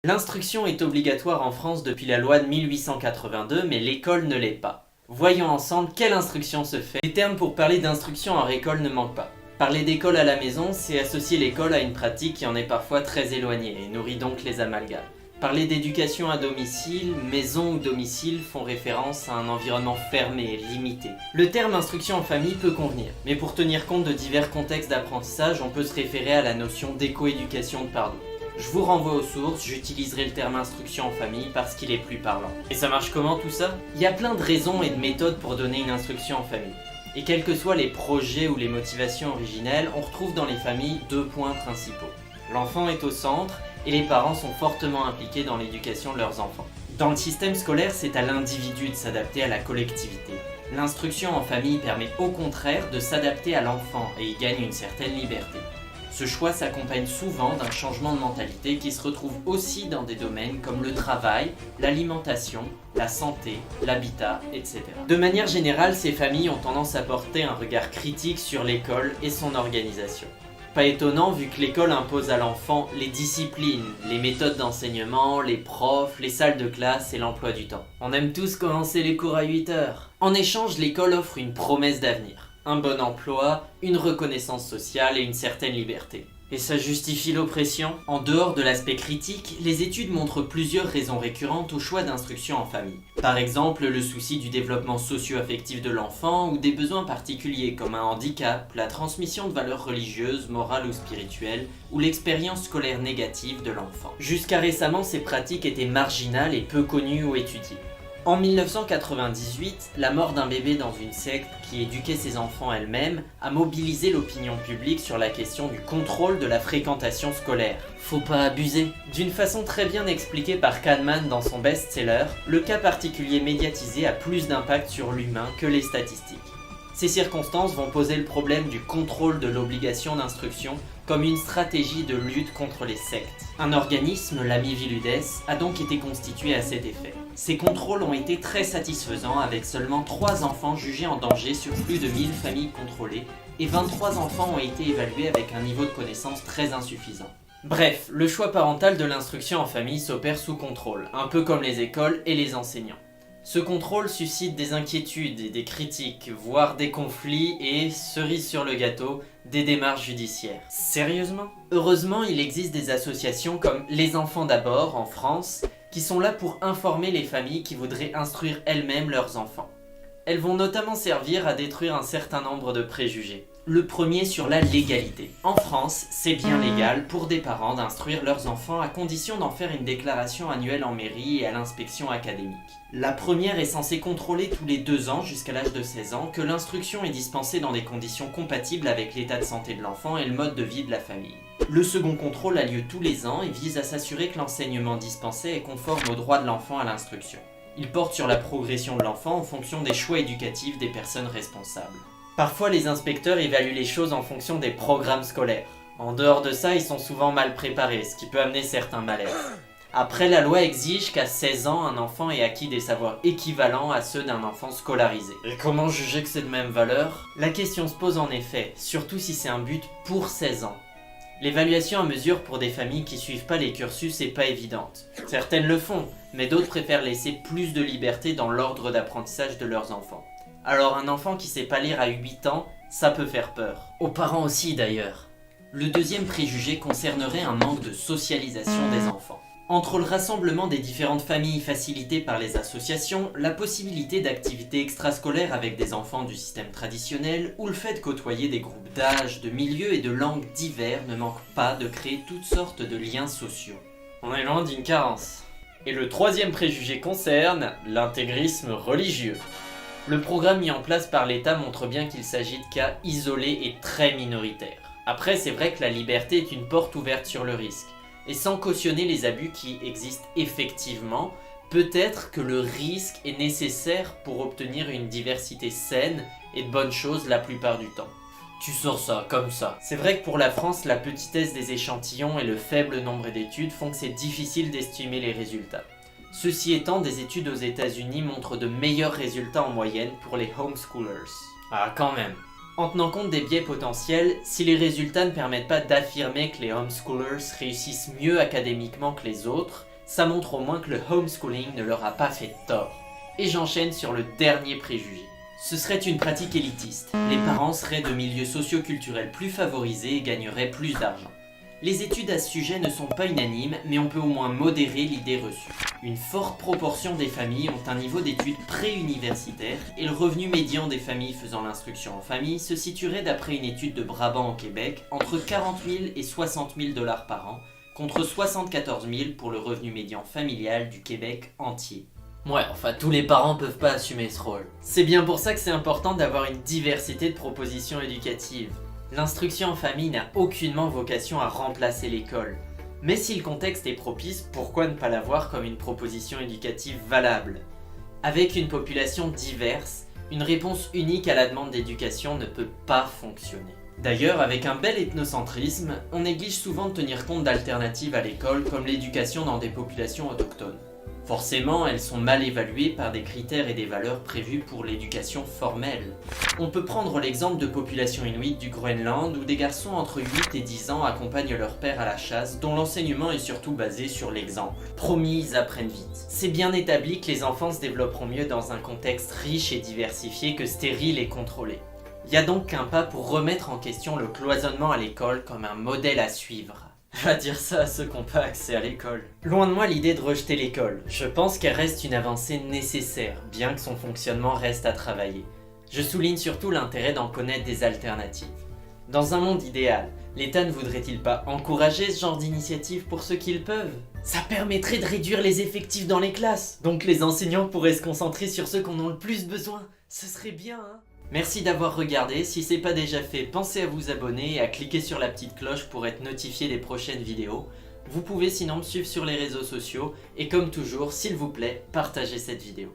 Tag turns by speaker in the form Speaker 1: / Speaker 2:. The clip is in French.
Speaker 1: L'instruction est obligatoire en France depuis la loi de 1882, mais l'école ne l'est pas. Voyons ensemble quelle instruction se fait. Les termes pour parler d'instruction hors école ne manquent pas. Parler d'école à la maison, c'est associer l'école à une pratique qui en est parfois très éloignée et nourrit donc les amalgames. Parler d'éducation à domicile, maison ou domicile font référence à un environnement fermé et limité. Le terme instruction en famille peut convenir, mais pour tenir compte de divers contextes d'apprentissage, on peut se référer à la notion d'éco-éducation de Pardoux. Je vous renvoie aux sources, j'utiliserai le terme instruction en famille parce qu'il est plus parlant. Et ça marche comment tout ça? Il y a plein de raisons et de méthodes pour donner une instruction en famille. Et quels que soient les projets ou les motivations originelles, on retrouve dans les familles deux points principaux. L'enfant est au centre et les parents sont fortement impliqués dans l'éducation de leurs enfants. Dans le système scolaire, c'est à l'individu de s'adapter à la collectivité. L'instruction en famille permet au contraire de s'adapter à l'enfant et y gagne une certaine liberté. Ce choix s'accompagne souvent d'un changement de mentalité qui se retrouve aussi dans des domaines comme le travail, l'alimentation, la santé, l'habitat, etc. De manière générale, ces familles ont tendance à porter un regard critique sur l'école et son organisation. Pas étonnant vu que l'école impose à l'enfant les disciplines, les méthodes d'enseignement, les profs, les salles de classe et l'emploi du temps. On aime tous commencer les cours à 8 heures. En échange, l'école offre une promesse d'avenir. Un bon emploi, une reconnaissance sociale et une certaine liberté. Et ça justifie l'oppression? En dehors de l'aspect critique, les études montrent plusieurs raisons récurrentes au choix d'instruction en famille. Par exemple, le souci du développement socio-affectif de l'enfant ou des besoins particuliers comme un handicap, la transmission de valeurs religieuses, morales ou spirituelles, ou l'expérience scolaire négative de l'enfant. Jusqu'à récemment, ces pratiques étaient marginales et peu connues ou étudiées. En 1998, la mort d'un bébé dans une secte qui éduquait ses enfants elle-même a mobilisé l'opinion publique sur la question du contrôle de la fréquentation scolaire. Faut pas abuser. D'une façon très bien expliquée par Kahneman dans son best-seller, le cas particulier médiatisé a plus d'impact sur l'humain que les statistiques. Ces circonstances vont poser le problème du contrôle de l'obligation d'instruction comme une stratégie de lutte contre les sectes. Un organisme, l'Ami Viludes, a donc été constitué à cet effet. Ces contrôles ont été très satisfaisants avec seulement 3 enfants jugés en danger sur plus de 1000 familles contrôlées et 23 enfants ont été évalués avec un niveau de connaissance très insuffisant. Bref, le choix parental de l'instruction en famille s'opère sous contrôle, un peu comme les écoles et les enseignants. Ce contrôle suscite des inquiétudes et des critiques, voire des conflits et, cerise sur le gâteau, des démarches judiciaires. Sérieusement? Heureusement, il existe des associations comme Les Enfants d'abord en France, qui sont là pour informer les familles qui voudraient instruire elles-mêmes leurs enfants. Elles vont notamment servir à détruire un certain nombre de préjugés. Le premier sur la légalité. En France, c'est bien légal pour des parents d'instruire leurs enfants à condition d'en faire une déclaration annuelle en mairie et à l'inspection académique. La première est censée contrôler tous les 2 ans jusqu'à l'âge de 16 ans que l'instruction est dispensée dans des conditions compatibles avec l'état de santé de l'enfant et le mode de vie de la famille. Le second contrôle a lieu tous les ans et vise à s'assurer que l'enseignement dispensé est conforme aux droits de l'enfant à l'instruction. Il porte sur la progression de l'enfant en fonction des choix éducatifs des personnes responsables. Parfois, les inspecteurs évaluent les choses en fonction des programmes scolaires. En dehors de ça, ils sont souvent mal préparés, ce qui peut amener certains malaises. Après, la loi exige qu'à 16 ans, un enfant ait acquis des savoirs équivalents à ceux d'un enfant scolarisé. Et comment juger que c'est de même valeur? La question se pose en effet, surtout si c'est un but pour 16 ans. L'évaluation à mesure pour des familles qui suivent pas les cursus est pas évidente. Certaines le font, mais d'autres préfèrent laisser plus de liberté dans l'ordre d'apprentissage de leurs enfants. Alors un enfant qui sait pas lire à 8 ans, ça peut faire peur. Aux parents aussi d'ailleurs. Le deuxième préjugé concernerait un manque de socialisation des enfants. Entre le rassemblement des différentes familles facilité par les associations, la possibilité d'activités extrascolaires avec des enfants du système traditionnel, ou le fait de côtoyer des groupes d'âge, de milieux et de langues divers ne manque pas de créer toutes sortes de liens sociaux. On est loin d'une carence. Et le troisième préjugé concerne l'intégrisme religieux. Le programme mis en place par l'État montre bien qu'il s'agit de cas isolés et très minoritaires. Après, c'est vrai que la liberté est une porte ouverte sur le risque. Et sans cautionner les abus qui existent effectivement, peut-être que le risque est nécessaire pour obtenir une diversité saine et de bonnes choses la plupart du temps. Tu sors ça, comme ça. C'est vrai que pour la France, la petitesse des échantillons et le faible nombre d'études font que c'est difficile d'estimer les résultats. Ceci étant, des études aux États-Unis montrent de meilleurs résultats en moyenne pour les homeschoolers. Ah, quand même. En tenant compte des biais potentiels, si les résultats ne permettent pas d'affirmer que les homeschoolers réussissent mieux académiquement que les autres, Ça montre au moins que le homeschooling ne leur a pas fait tort. Et j'enchaîne sur le dernier préjugé. Ce serait une pratique élitiste. Les parents seraient de milieux socio-culturels plus favorisés et gagneraient plus d'argent. Les études à ce sujet ne sont pas unanimes, mais on peut au moins modérer l'idée reçue. Une forte proportion des familles ont un niveau d'études pré-universitaire et le revenu médian des familles faisant l'instruction en famille se situerait d'après une étude de Brabant au Québec entre 40 000 et 60 000 $ par an, contre 74 000 pour le revenu médian familial du Québec entier. Ouais, enfin tous les parents peuvent pas assumer ce rôle. C'est bien pour ça que c'est important d'avoir une diversité de propositions éducatives. L'instruction en famille n'a aucunement vocation à remplacer l'école. Mais si le contexte est propice, pourquoi ne pas la voir comme une proposition éducative valable? Avec une population diverse, une réponse unique à la demande d'éducation ne peut pas fonctionner. D'ailleurs, avec un bel ethnocentrisme, on néglige souvent de tenir compte d'alternatives à l'école comme l'éducation dans des populations autochtones. Forcément, elles sont mal évaluées par des critères et des valeurs prévus pour l'éducation formelle. On peut prendre l'exemple de populations inuites du Groenland où des garçons entre 8 et 10 ans accompagnent leur père à la chasse, dont l'enseignement est surtout basé sur l'exemple. Promis, ils apprennent vite. C'est bien établi que les enfants se développeront mieux dans un contexte riche et diversifié que stérile et contrôlé. Il n'y a donc qu'un pas pour remettre en question le cloisonnement à l'école comme un modèle à suivre. Va dire ça à ceux qui n'ont pas accès à l'école. Loin de moi l'idée de rejeter l'école. Je pense qu'elle reste une avancée nécessaire, bien que son fonctionnement reste à travailler. Je souligne surtout l'intérêt d'en connaître des alternatives. Dans un monde idéal, l'État ne voudrait-il pas encourager ce genre d'initiative pour ceux qui le peuvent? Ça permettrait de réduire les effectifs dans les classes, donc les enseignants pourraient se concentrer sur ceux qui en ont le plus besoin. Ce serait bien, hein? Merci d'avoir regardé, si c'est pas déjà fait, pensez à vous abonner et à cliquer sur la petite cloche pour être notifié des prochaines vidéos. Vous pouvez sinon me suivre sur les réseaux sociaux et comme toujours, s'il vous plaît, partagez cette vidéo.